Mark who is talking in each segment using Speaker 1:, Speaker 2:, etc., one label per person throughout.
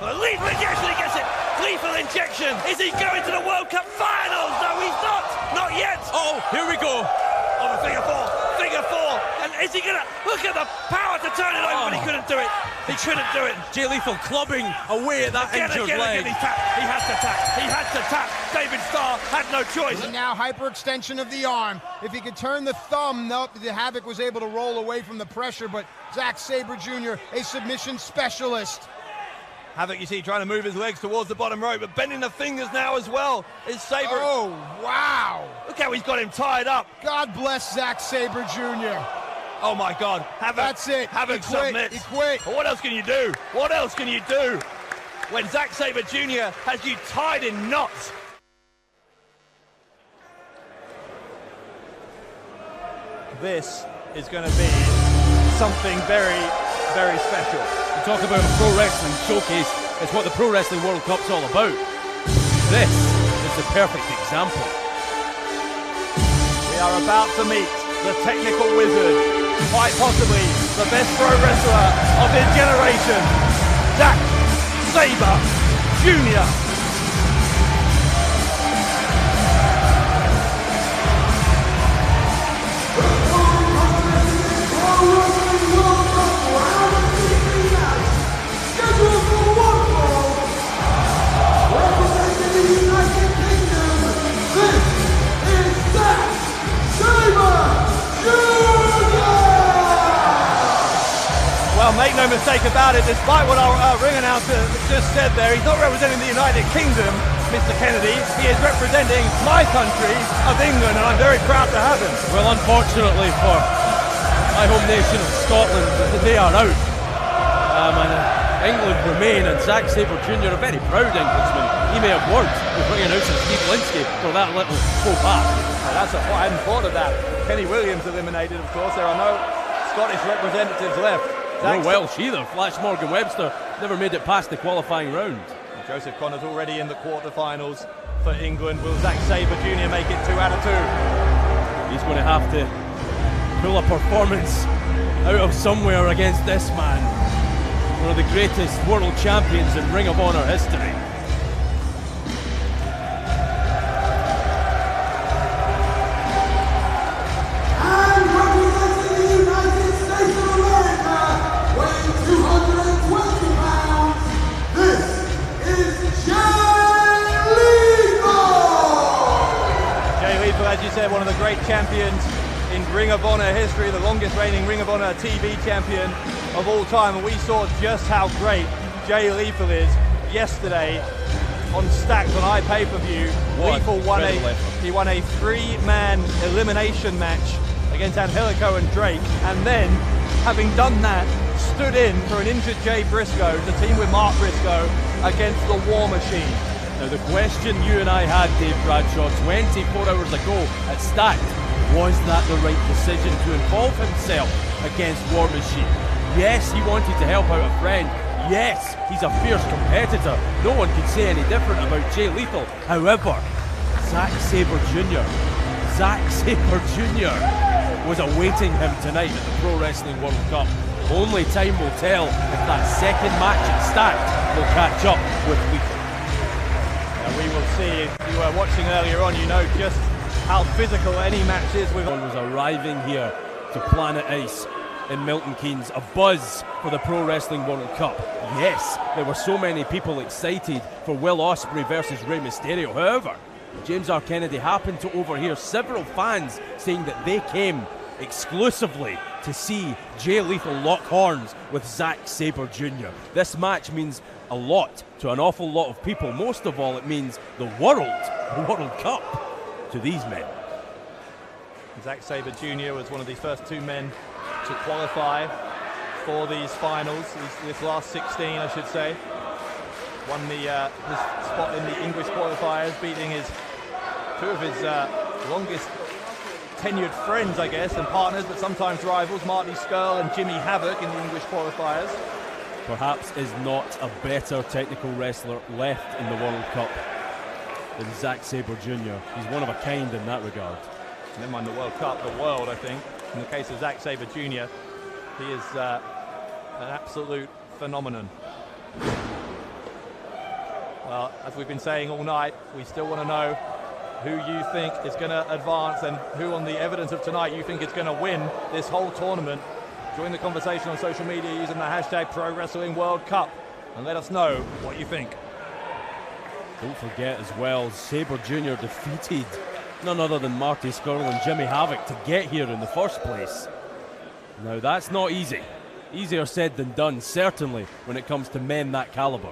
Speaker 1: Lethal injection, he gets it! Lethal injection! Is he going to the World Cup Finals? No, he's not! Not yet!
Speaker 2: Oh, here we go!
Speaker 1: Oh, the figure four! Figure four! And is he gonna... Look at the power to turn it over, but he couldn't do it! He couldn't do it!
Speaker 2: Jay Lethal clubbing away at that injured leg.
Speaker 1: He has to tap! He had to tap! David Starr had no choice!
Speaker 3: And now hyperextension of the arm. If he could turn the thumb, the Havoc was able to roll away from the pressure, but Zack Sabre Jr., a submission specialist.
Speaker 1: Havoc, you see, trying to move his legs towards the bottom rope, but bending the fingers now as well is Sabre.
Speaker 3: Oh, wow.
Speaker 1: Look how he's got him tied up.
Speaker 3: God bless Zack Sabre Jr.
Speaker 1: Oh, my God. Havoc.
Speaker 3: That's it.
Speaker 1: Havoc
Speaker 3: He quit.
Speaker 1: submits.
Speaker 3: He quit.
Speaker 1: But what else can you do? What else can you do when Zack Sabre Jr. has you tied in knots? This is going to be something very, very special.
Speaker 2: Talk about a pro wrestling showcase. It's what the Pro Wrestling World Cup's all about. This is the perfect example.
Speaker 1: We are about to meet the technical wizard, quite possibly the best pro wrestler of his generation, Zack Sabre Jr. Well, make no mistake about it, despite what our ring announcer just said there, he's not representing the United Kingdom, Mr. Kennedy. He is representing my country of England, and I'm very proud to have him.
Speaker 2: Well, unfortunately for my home nation of Scotland, they are out. England remain, and Zack Sabre Jr., a very proud Englishman. He may have worked with ring announcer Steve Linsky for that little faux pas.
Speaker 1: I hadn't thought of that. Kenny Williams eliminated, of course. There are no Scottish representatives left.
Speaker 2: No Welsh either. Flash Morgan Webster never made it past the qualifying round.
Speaker 1: Joseph Connor's already in the quarterfinals for England. Will Zack Sabre Jr. make it 2 out of 2?
Speaker 2: He's going to have to pull a performance out of somewhere against this man. One of the greatest world champions in Ring of Honor history.
Speaker 1: As you said, one of the great champions in Ring of Honor history, the longest reigning Ring of Honor TV champion of all time, and we saw just how great Jay Lethal is yesterday on Stacked on iPay-per-view. Lethal won a 3-man elimination match against Angelico and Drake, and then, having done that, stood in for an injured Jay Briscoe to team with Mark Briscoe against the War Machine.
Speaker 2: Now the question you and I had, Dave Bradshaw, 24 hours ago at Stacked, was that the right decision to involve himself against War Machine? Yes, he wanted to help out a friend. Yes, he's a fierce competitor. No one could say any different about Jay Lethal. However, Zack Sabre Jr. was awaiting him tonight at the Pro Wrestling World Cup. Only time will tell if that second match at Stacked will catch up with Lethal.
Speaker 1: We will see. If you were watching earlier on, you know just how physical any match is.
Speaker 2: Everyone was arriving here to Planet Ice in Milton Keynes, a buzz for the Pro Wrestling World Cup. Yes, there were so many people excited for Will Ospreay versus Rey Mysterio. However, James R. Kennedy happened to overhear several fans saying that they came exclusively to see Jay Lethal lock horns with Zack Sabre Jr. This match means a lot to an awful lot of people. Most of all, it means the World Cup to these men.
Speaker 1: Zack Sabre Jr. was one of the first 2 men to qualify for these finals, this last 16, I should say. Won his spot in the English qualifiers, beating 2 of his longest tenured friends, I guess, and partners, but sometimes rivals, Marty Scurll and Jimmy Havoc in the English qualifiers.
Speaker 2: Perhaps is not a better technical wrestler left in the World Cup than Zack Sabre Jr. He's one of a kind in that regard.
Speaker 1: Never mind the World Cup, the world, I think. In the case of Zack Sabre Jr., he is an absolute phenomenon. Well, as we've been saying all night, we still want to know who you think is going to advance and who, on the evidence of tonight, you think is going to win this whole tournament. Join the conversation on social media using the hashtag Pro Wrestling World Cup and let us know what you think.
Speaker 2: Don't forget as well, Sabre Jr. defeated none other than Marty Scurll and Jimmy Havoc to get here in the first place. Now that's not easy. Easier said than done, certainly when it comes to men that caliber.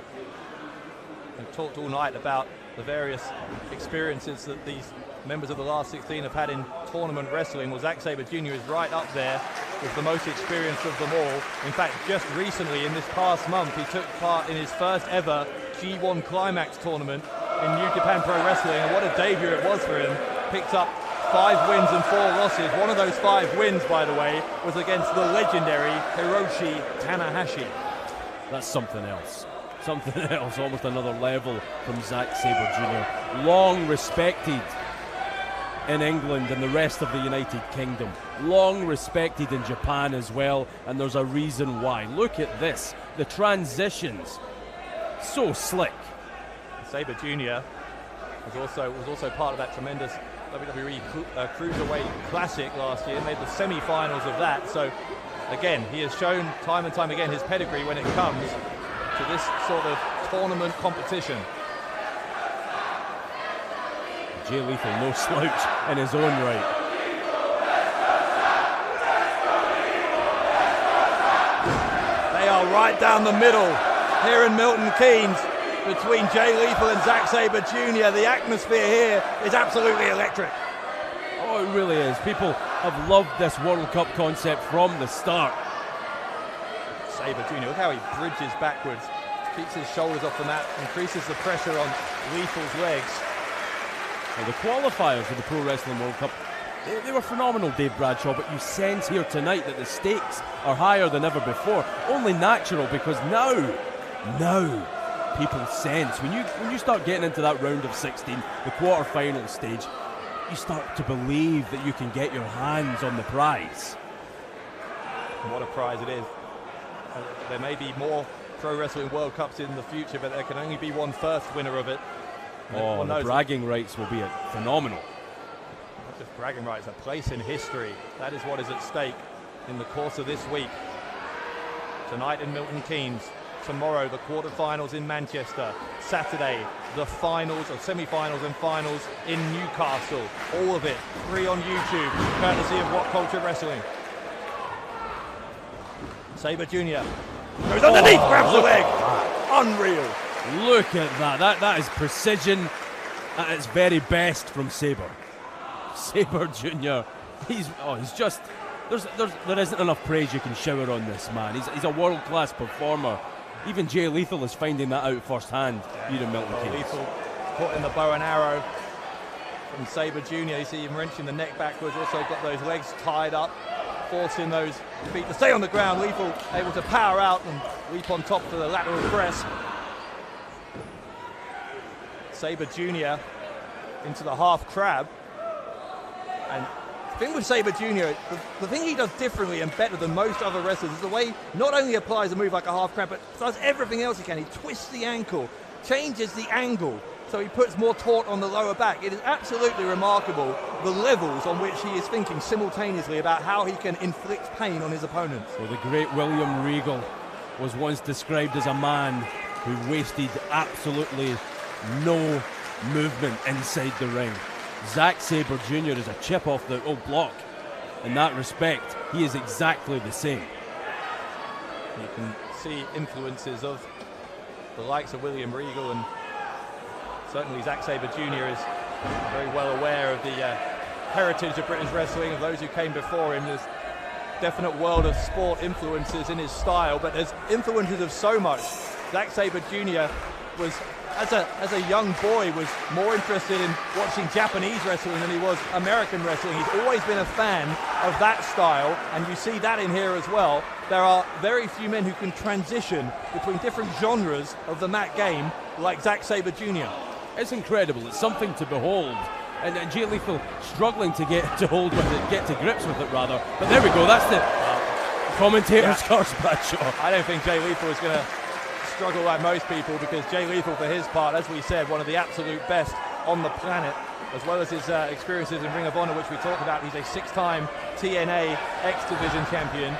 Speaker 1: We've talked all night about the various experiences that these members of the last 16 have had in tournament wrestling. Well, Zack Sabre Jr. is right up there with the most experienced of them all. In fact, just recently, in this past month, he took part in his first ever G1 Climax tournament in New Japan Pro Wrestling, and what a debut it was for him. Picked up 5 wins and 4 losses. One of those 5 wins, by the way, was against the legendary Hiroshi Tanahashi.
Speaker 2: That's something else. Something else, almost another level from Zack Sabre Jr. Long respected in England and the rest of the United Kingdom. Long respected in Japan as well, and there's a reason why. Look at this, the transitions, so slick.
Speaker 1: Sabre Jr. was also part of that tremendous WWE Cruiserweight Classic last year, made the semi-finals of that. So again, he has shown time and time again his pedigree when it comes to this sort of tournament competition.
Speaker 2: Jay Lethal, no slouch in his own right.
Speaker 1: They are right down the middle here in Milton Keynes between Jay Lethal and Zack Sabre Jr. The atmosphere here is absolutely electric.
Speaker 2: Oh, it really is. People have loved this World Cup concept from the start.
Speaker 1: Sabre Jr., look how he bridges backwards, keeps his shoulders off the mat, increases the pressure on Lethal's legs.
Speaker 2: Well, the qualifiers of the Pro Wrestling World Cup, they were phenomenal, Dave Bradshaw, but you sense here tonight that the stakes are higher than ever before. Only natural, because now people sense when you start getting into that round of 16, the quarter-final stage, you start to believe that you can get your hands on the prize.
Speaker 1: And what a prize it is. There may be more Pro Wrestling World Cups in the future, but there can only be one first winner of it.
Speaker 2: Oh, the bragging rights will be phenomenal.
Speaker 1: Not just bragging rights, a place in history. That is what is at stake in the course of this week. Tonight in Milton Keynes. Tomorrow, the quarterfinals in Manchester. Saturday, the finals or semi-finals and finals in Newcastle. All of it free on YouTube, courtesy of What Culture Wrestling. Sabre Jr. goes underneath, grabs the leg. Unreal.
Speaker 2: Look at that. That is precision at its very best from Sabre. Sabre Jr. He's just there isn't enough praise you can shower on this man. He's a world-class performer. Even Jay Lethal is finding that out firsthand here in Milton Keynes.
Speaker 1: Lethal caught in the bow and arrow from Sabre Jr. You see him wrenching the neck backwards. Also got those legs tied up, forcing those feet to stay on the ground. Lethal able to power out and leap on top for the lateral press. Sabre Jr. into the half crab. And the thing with Sabre Jr., the thing he does differently and better than most other wrestlers is the way he not only applies a move like a half crab, but does everything else he can. He twists the ankle, changes the angle, so he puts more taut on the lower back. It is absolutely remarkable the levels on which he is thinking simultaneously about how he can inflict pain on his opponents.
Speaker 2: Well, the great William Regal was once described as a man who wasted absolutely no movement inside the ring. Zack Sabre Jr. is a chip off the old block. In that respect, he is exactly the same.
Speaker 1: You can see influences of the likes of William Regal, and certainly Zack Sabre Jr. is very well aware of the heritage of British wrestling, of those who came before him. There's definite world of sport influences in his style, but there's influences of so much. Zack Sabre Jr. was, as a young boy, was more interested in watching Japanese wrestling than he was American wrestling. He's always been a fan of that style, and you see that in here as well. There are very few men who can transition between different genres of the mat game like Zack Sabre Jr.
Speaker 2: It's incredible. It's something to behold. And Jay Lethal struggling to get to hold with it, get to grips with it rather. But there we go. That's the commentator's curse, Bradshaw.
Speaker 1: I don't think Jay Lethal is going to struggle like most people, because Jay Lethal, for his part, as we said, one of the absolute best on the planet, as well as his experiences in Ring of Honor, which we talked about. He's a 6-time TNA X Division champion.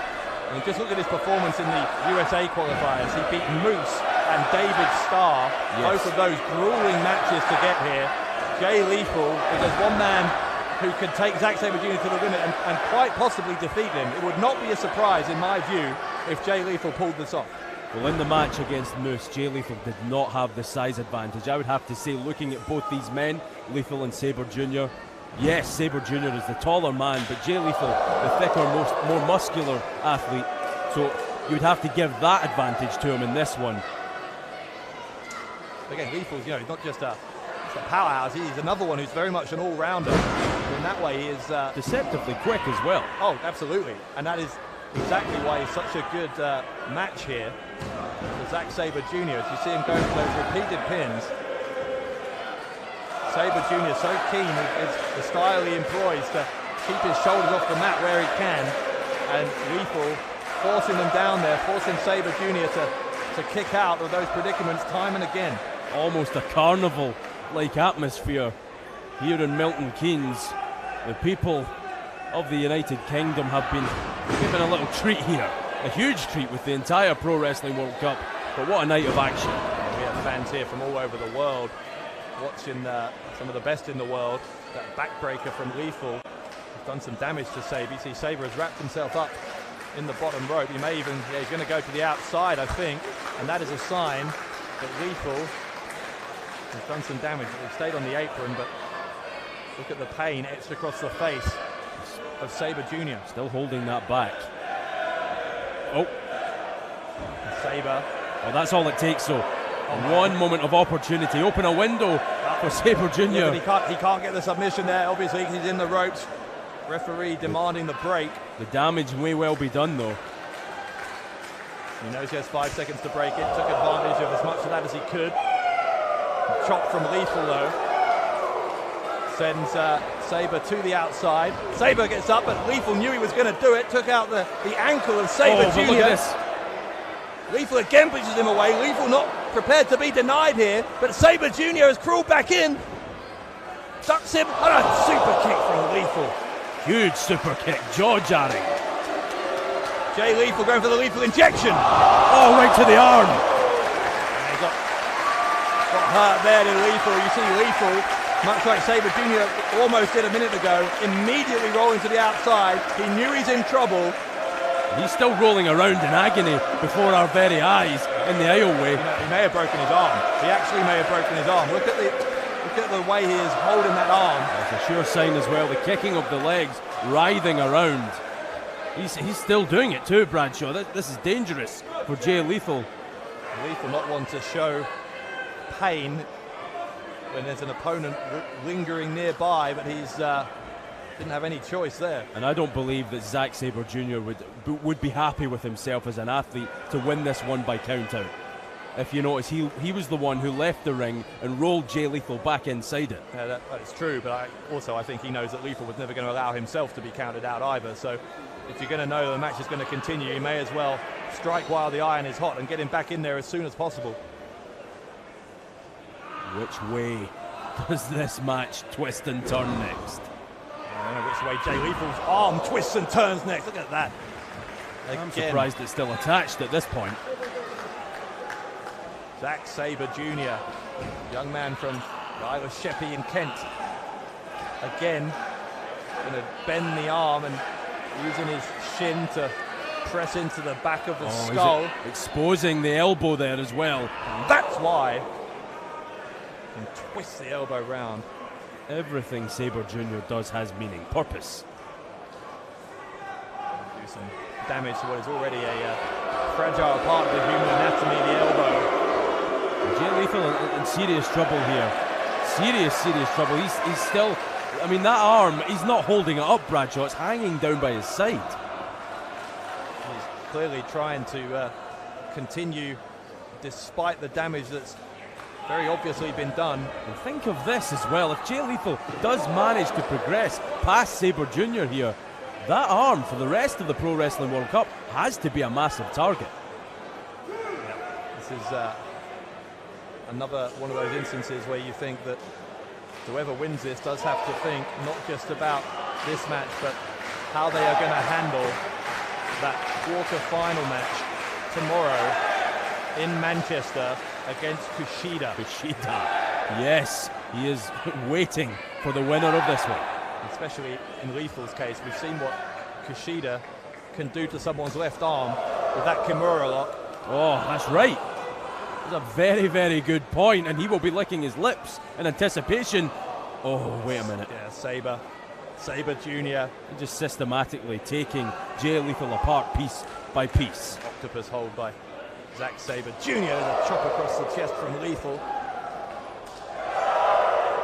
Speaker 1: And just look at his performance in the USA qualifiers. He beat Moose and David Starr, both of those grueling matches to get here. Jay Lethal, if there's one man who could take Zack Sabre Jr. to the limit and quite possibly defeat him, it would not be a surprise, in my view, if Jay Lethal pulled this off.
Speaker 2: Well, in the match against Moose, Jay Lethal did not have the size advantage. I would have to say, looking at both these men, Lethal and Sabre Jr., yes, Sabre Jr. is the taller man, but Jay Lethal, the thicker, more muscular athlete. So you'd have to give that advantage to him in this one.
Speaker 1: Again, Lethal's, he's not just a powerhouse. He's another one who's very much an all-rounder. In that way, he is
Speaker 2: deceptively quick as well.
Speaker 1: Oh, absolutely, and that is exactly why he's such a good match here for Zack Sabre Jr. As you see him going for those repeated pins. Sabre Jr. so keen with the style he employs to keep his shoulders off the mat where he can, and Lethal forcing them down there, forcing Sabre Jr. to kick out of those predicaments time and again.
Speaker 2: Almost a carnival-like atmosphere here in Milton Keynes. The people of the United Kingdom have been given a little treat here, a huge treat with the entire Pro Wrestling World Cup. But what a night of action.
Speaker 1: We have fans here from all over the world watching some of the best in the world. That backbreaker from Lethal has done some damage to Sabre. You see Sabre has wrapped himself up in the bottom rope. He may even, he's going to go to the outside, I think, and that is a sign that Lethal has done some damage. He stayed on the apron, but look at the pain etched across the face of Sabre Jr.
Speaker 2: Still holding that back. Oh.
Speaker 1: Sabre.
Speaker 2: Oh, that's all it takes, though. One moment of opportunity. Open a window for Sabre Jr.
Speaker 1: Yeah, but he can't get the submission there, obviously, because he's in the ropes. Referee demanding the break.
Speaker 2: The damage may well be done, though.
Speaker 1: He knows he has 5 seconds to break it. Took advantage of as much of that as he could. Chop from Lethal, though. Sends Sabre to the outside. Sabre gets up, but Lethal knew he was going to do it. Took out the ankle of Sabre Jr.
Speaker 2: Look at this.
Speaker 1: Lethal again pushes him away. Lethal not prepared to be denied here, but Sabre Jr. has crawled back in. Ducks him, and a super kick from Lethal.
Speaker 2: Huge super kick, jaw-jarring.
Speaker 1: Jay Lethal going for the lethal injection.
Speaker 2: Oh, right to the arm.
Speaker 1: And he got hurt there to Lethal. You see Lethal, much like Sabre Jr. almost did a minute ago, immediately rolling to the outside. He knew he's in trouble.
Speaker 2: He's still rolling around in agony before our very eyes in the aisleway.
Speaker 1: He may have broken his arm. He actually may have broken his arm. Look at the way he is holding that arm.
Speaker 2: That's a sure sign as well. The kicking of the legs, writhing around. He's still doing it too, Bradshaw. This is dangerous for Jay Lethal.
Speaker 1: Lethal not want to show pain when there's an opponent lingering nearby, but he's didn't have any choice there.
Speaker 2: And I don't believe that Zack Sabre Jr. would be happy with himself as an athlete to win this one by count out. If you notice, he was the one who left the ring and rolled Jay Lethal back inside it.
Speaker 1: Yeah, that is true, but I think he knows that Lethal was never going to allow himself to be counted out either. So if you're going to know the match is going to continue, you may as well strike while the iron is hot and get him back in there as soon as possible.
Speaker 2: Which way does this match twist and turn next?
Speaker 1: I don't know which way Jay Lethal's arm twists and turns next. Look at that.
Speaker 2: I'm surprised it's still attached at this point.
Speaker 1: Zack Sabre Jr., young man from the Isle of Sheppey in Kent. Again, going to bend the arm and using his shin to press into the back of the skull.
Speaker 2: Exposing the elbow there as well.
Speaker 1: And that's why. And twist the elbow round.
Speaker 2: Everything Sabre Jr. does has meaning, purpose.
Speaker 1: Do some damage to what is already a fragile part of the human anatomy, the elbow.
Speaker 2: Jay Lethal in serious trouble here. Serious trouble. He's still, I mean, that arm, he's not holding it up, Bradshaw. It's hanging down by his side.
Speaker 1: He's clearly trying to continue despite the damage that's very obviously been done.
Speaker 2: And think of this as well. If Jay Lethal does manage to progress past Sabre Jr. here, that arm for the rest of the Pro Wrestling World Cup has to be a massive target.
Speaker 1: Yeah. This is another one of those instances where you think that whoever wins this does have to think not just about this match, but how they are going to handle that quarter-final match tomorrow in Manchester against Kushida.
Speaker 2: Kushida, yes, he is waiting for the winner of this one.
Speaker 1: Especially in Lethal's case, we've seen what Kushida can do to someone's left arm with that Kimura lock.
Speaker 2: Oh, that's right. That's a very, very good point, and he will be licking his lips in anticipation. Oh, wait a minute.
Speaker 1: Yeah, Sabre Jr.
Speaker 2: just systematically taking Jay Lethal apart piece by piece.
Speaker 1: Octopus hold by Zack Sabre Jr. The chop across the chest from Lethal.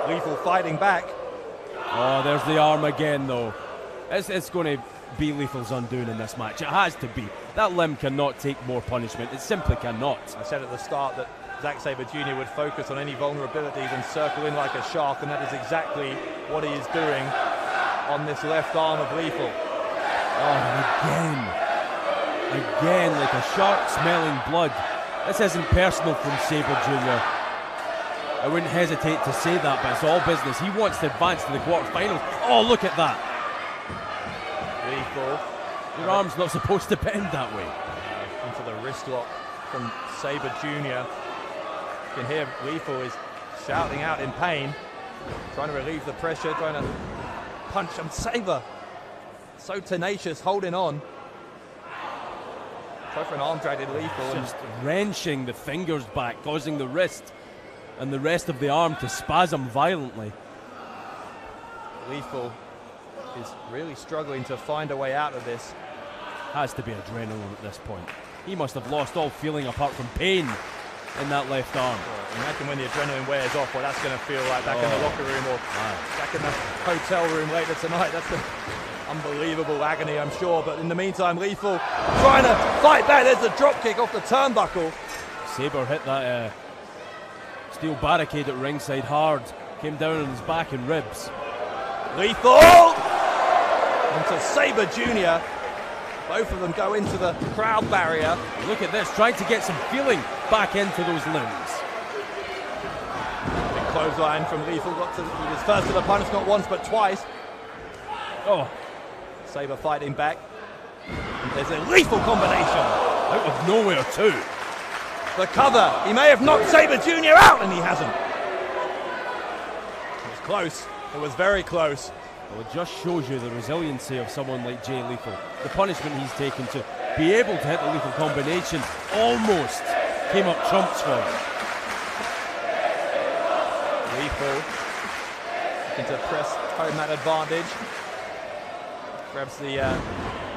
Speaker 1: Lethal fighting back.
Speaker 2: Oh, there's the arm again, though. It's going to be Lethal's undoing in this match. It has to be. That limb cannot take more punishment. It simply cannot.
Speaker 1: I said at the start that Zack Sabre Jr. would focus on any vulnerabilities and circle in like a shark, and that is exactly what he is doing on this left arm of Lethal.
Speaker 2: Oh, again, like a shark smelling blood. This isn't personal from Sabre Jr. I wouldn't hesitate to say that, but it's all business. He wants to advance to the quarterfinals. Oh, look at that.
Speaker 1: Lethal.
Speaker 2: Your arm's not supposed to bend that way.
Speaker 1: Into the wrist lock from Sabre Jr. You can hear Lethal is shouting out in pain, trying to relieve the pressure, trying to punch. And Sabre, so tenacious, holding on. Try for an arm drag in Lethal.
Speaker 2: Just wrenching the fingers back, causing the wrist and the rest of the arm to spasm violently.
Speaker 1: Lethal is really struggling to find a way out of this.
Speaker 2: Has to be adrenaline at this point. He must have lost all feeling apart from pain in that left arm.
Speaker 1: Well, imagine when the adrenaline wears off, what that's going to feel like back in the locker room or back in the hotel room later tonight. That's the unbelievable agony, I'm sure. But in the meantime, Lethal trying to fight back. There's the drop kick off the turnbuckle.
Speaker 2: Sabre hit that steel barricade at ringside hard. Came down on his back and ribs.
Speaker 1: Lethal! Onto Sabre Jr. Both of them go into the crowd barrier.
Speaker 2: Look at this, trying to get some feeling back into those limbs.
Speaker 1: Big clothesline from Lethal. Got to, he was first to the punch, not once but twice.
Speaker 2: Oh.
Speaker 1: Sabre fighting back. And there's a lethal combination.
Speaker 2: Out of nowhere too.
Speaker 1: The cover. He may have knocked Sabre Jr. out, and he hasn't. It was close. It was very close.
Speaker 2: Well, it just shows you the resiliency of someone like Jay Lethal. The punishment he's taken to be able to hit the lethal combination almost came up trumps for him.
Speaker 1: Lethal looking to press home that advantage. Grabs the,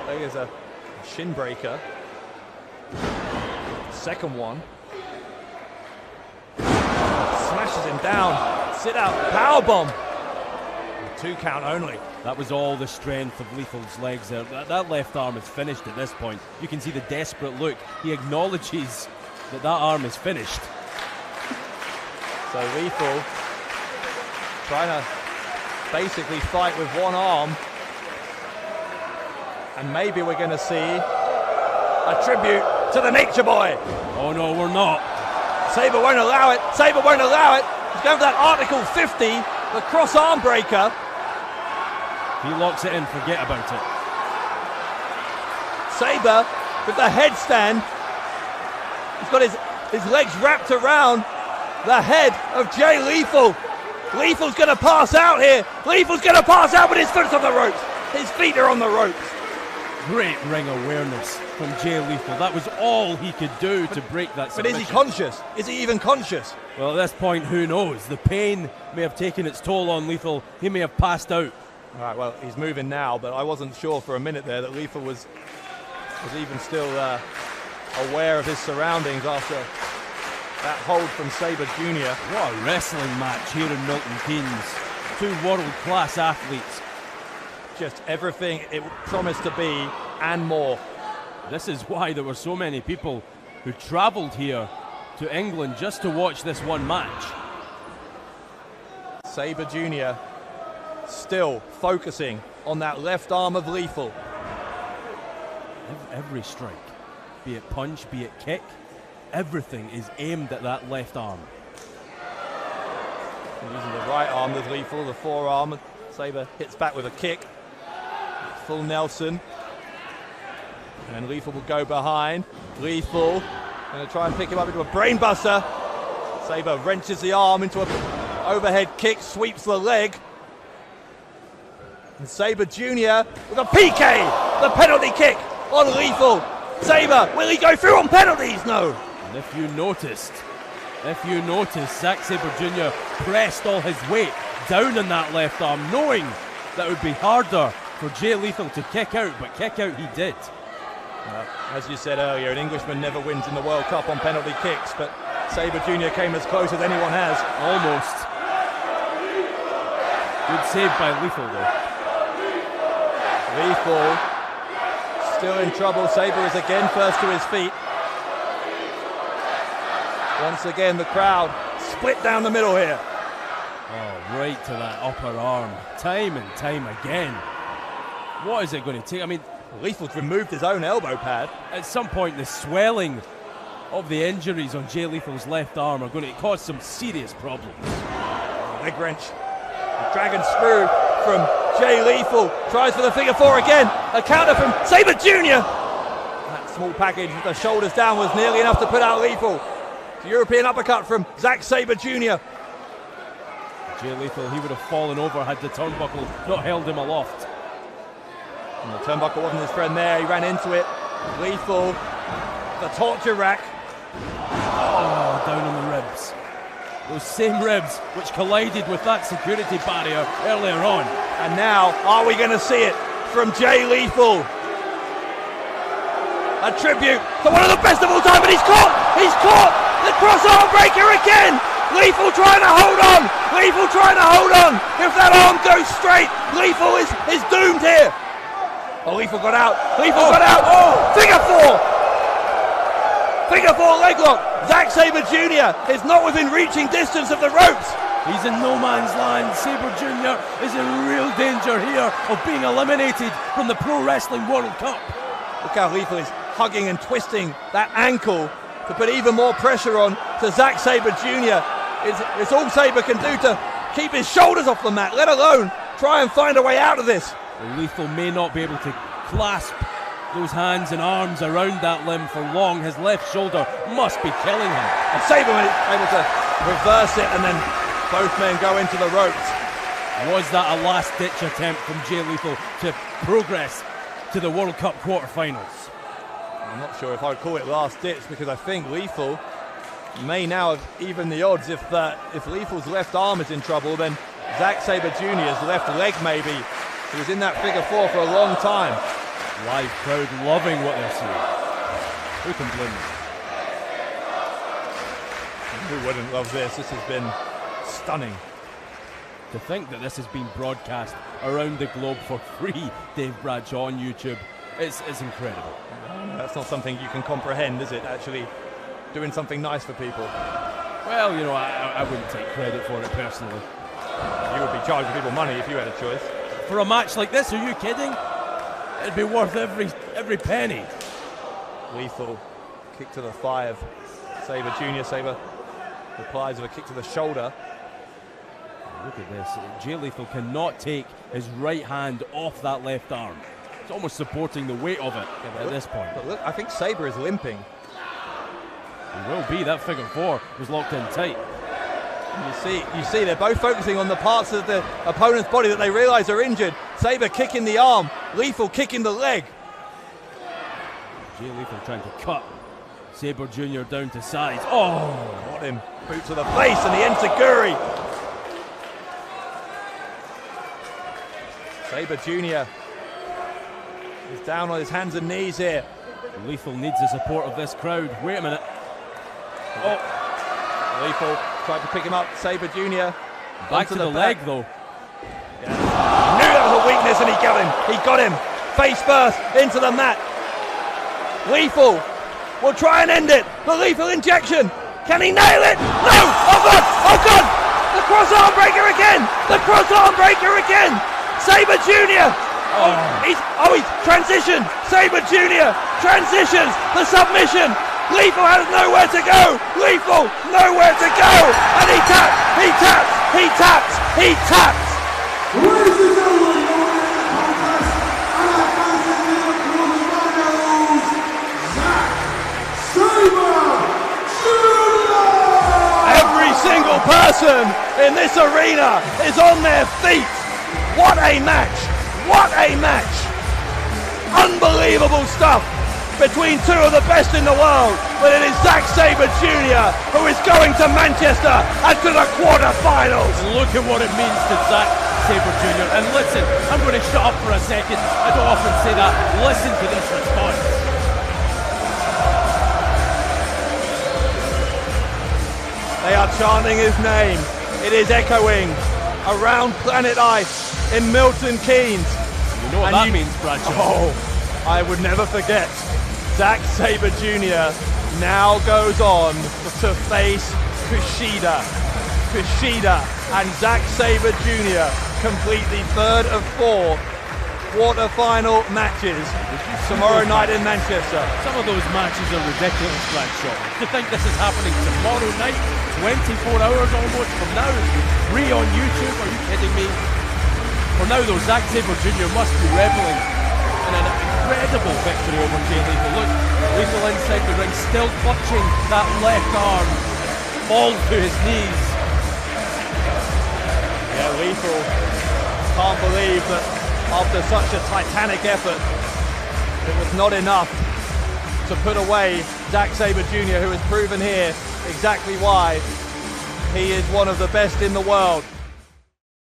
Speaker 1: there's a shin breaker. Second one. Smashes him down. Sit out, powerbomb. 2 count only.
Speaker 2: That was all the strength of Lethal's legs there. That left arm is finished at this point. You can see the desperate look. He acknowledges that arm is finished.
Speaker 1: So Lethal trying to basically fight with one arm. And maybe we're going to see a tribute to the Nature Boy.
Speaker 2: Oh no, we're not.
Speaker 1: Sabre won't allow it. Sabre won't allow it. He's going for that Article 50, the cross arm breaker.
Speaker 2: He locks it in, forget about it.
Speaker 1: Sabre with the headstand. He's got his legs wrapped around the head of Jay Lethal. Lethal's going to pass out here. Lethal's going to pass out, but his foot's on the ropes. His feet are on the ropes.
Speaker 2: Great ring awareness from Jay Lethal. That was all he could do to break that submission.
Speaker 1: But is he conscious? Is he even conscious?
Speaker 2: Well, at this point, who knows? The pain may have taken its toll on Lethal. He may have passed out.
Speaker 1: All right, well, he's moving now, but I wasn't sure for a minute there that Lethal was even still aware of his surroundings after that hold from Sabre Jr.
Speaker 2: What a wrestling match here in Milton Keynes. 2 world-class athletes.
Speaker 1: Just everything it promised to be and more.
Speaker 2: This is why there were so many people who travelled here to England just to watch this one match.
Speaker 1: Sabre Jr. still focusing on that left arm of Lethal.
Speaker 2: Every strike, be it punch, be it kick, everything is aimed at that left arm.
Speaker 1: Using the right arm with Lethal, the forearm. Sabre hits back with a kick. Full Nelson. And Lethal will go behind. Lethal going to try and pick him up into a brainbuster. Sabre wrenches the arm into an overhead kick, sweeps the leg. And Sabre Jr. with a PK, the penalty kick on Lethal. Sabre, will he go through on penalties? No.
Speaker 2: And if you noticed, Zack Sabre Jr. pressed all his weight down on that left arm, knowing that it would be harder for Jay Lethal to kick out, but kick out he did.
Speaker 1: As you said earlier, an Englishman never wins in the World Cup on penalty kicks, but Sabre Jr. came as close as anyone has.
Speaker 2: Almost. Good save by Lethal though.
Speaker 1: Lethal still in trouble. Sabre is again first to his feet. Once again the crowd split down the middle here.
Speaker 2: Oh, right to that upper arm. Time and time again. What is it going to take? I mean,
Speaker 1: Lethal's removed his own elbow pad.
Speaker 2: At some point the swelling of the injuries on Jay Lethal's left arm are going to cause some serious problems.
Speaker 1: Leg wrench. The dragon screw from Jay Lethal. Tries for the figure four again. A counter from Sabre Jr. That small package with the shoulders down was nearly enough to put out Lethal. The European uppercut from Zack Sabre Jr.
Speaker 2: Jay Lethal, he would have fallen over had the turnbuckle not held him aloft.
Speaker 1: And the turnbuckle wasn't his friend there. He ran into it. Lethal, the torture rack.
Speaker 2: Oh, down on the ribs. Those same ribs which collided with that security barrier earlier on.
Speaker 1: And now, are we going to see it from Jay Lethal? A tribute to one of the best of all time, but he's caught! He's caught! The cross-arm breaker again! Lethal trying to hold on! Lethal trying to hold on! If that arm goes straight, Lethal is doomed here! Oh, Lethal got out! Lethal got out! Oh. Figure four! Figure four leg lock! Zack Sabre Jr. is not within reaching distance of the ropes!
Speaker 2: He's in no man's land. Sabre Jr. is in real danger here of being eliminated from the Pro Wrestling World Cup.
Speaker 1: Look how Lethal is hugging and twisting that ankle to put even more pressure on to Zack Sabre Jr. It's all Sabre can do to keep his shoulders off the mat, let alone try and find a way out of this.
Speaker 2: Lethal may not be able to clasp those hands and arms around that limb for long. His left shoulder must be killing him.
Speaker 1: And Sabre was able to reverse it, and then both men go into the ropes.
Speaker 2: Was that a last-ditch attempt from Jay Lethal to progress to the World Cup quarterfinals?
Speaker 1: I'm not sure if I'd call it last-ditch, because I think Lethal may now have evened the odds. If Lethal's left arm is in trouble, then Zack Sabre Jr.'s left leg maybe. He was in that figure four for a long time.
Speaker 2: Live crowd loving what they're seeing. Who can blame them?
Speaker 1: Who wouldn't love this? This has been stunning.
Speaker 2: To think that this has been broadcast around the globe for free, Dave Bradshaw on YouTube, it's incredible.
Speaker 1: That's not something you can comprehend, is it? Actually doing something nice for people.
Speaker 2: Well, you know, I wouldn't take credit for it personally.
Speaker 1: You would be charging people money if you had a choice.
Speaker 2: For a match like this, are you kidding? It'd be worth every penny.
Speaker 1: Lethal kick to the thigh of Sabre Jr. Sabre replies with a kick to the shoulder.
Speaker 2: Look at this. Jay Lethal cannot take his right hand off that left arm. It's almost supporting the weight of it at this point.
Speaker 1: But look, I think Sabre is limping.
Speaker 2: He will be. That figure four was locked in tight.
Speaker 1: You see, they're both focusing on the parts of the opponent's body that they realise are injured. Sabre kicking the arm, Lethal kicking the leg.
Speaker 2: Jay Lethal trying to cut Sabre Jr. down to size. Oh!
Speaker 1: Got him. Boot to the face and the enziguri. Sabre Jr. is down on his hands and knees here.
Speaker 2: Lethal needs the support of this crowd. Wait a minute. Oh!
Speaker 1: Lethal tried to pick him up. Sabre Jr.
Speaker 2: Back to the leg though.
Speaker 1: Yeah. Knew that was a weakness and he got him. He got him. Face first into the mat. Lethal will try and end it. The lethal injection. Can he nail it? No! Oh God! Oh God! The cross arm breaker again! The cross arm breaker again! Sabre Jr. He's transitioned. Sabre Jr. transitions the submission. Lethal has nowhere to go. Lethal, nowhere to go. And he taps, he taps, he taps, he taps.
Speaker 4: Ladies and gentlemen, the winner of the contest, and I constantly knows Zack Sabre Jr.
Speaker 1: Every single person in this arena is on their feet. What a match! What a match! Unbelievable stuff between two of the best in the world, but it is Zack Sabre Jr. who is going to Manchester and to the quarterfinals.
Speaker 2: Look at what it means to Zack Sabre Jr. And listen, I'm going to shut up for a second. I don't often say that. Listen to this response.
Speaker 1: They are chanting his name. It is echoing around planet Ice in Milton Keynes.
Speaker 2: You know what that means, Bradshaw.
Speaker 1: Oh, I would never forget. Zack Sabre Jr. now goes on to face Kushida. Kushida and Zack Sabre Jr. complete the third of 4 quarter-final matches tomorrow night in Manchester.
Speaker 2: Some of those matches are ridiculous, Bradshaw. To think this is happening tomorrow night, 24 hours almost from now, free on YouTube, are you kidding me? For now though, Zack Sabre Jr. must be reveling in an incredible victory over Jay Lethal. Look, Lethal inside the ring, still clutching that left arm, falls to his knees.
Speaker 1: Yeah, Lethal can't believe that after such a titanic effort, it was not enough to put away Zack Sabre Jr., who has proven here exactly why he is one of the best in the world.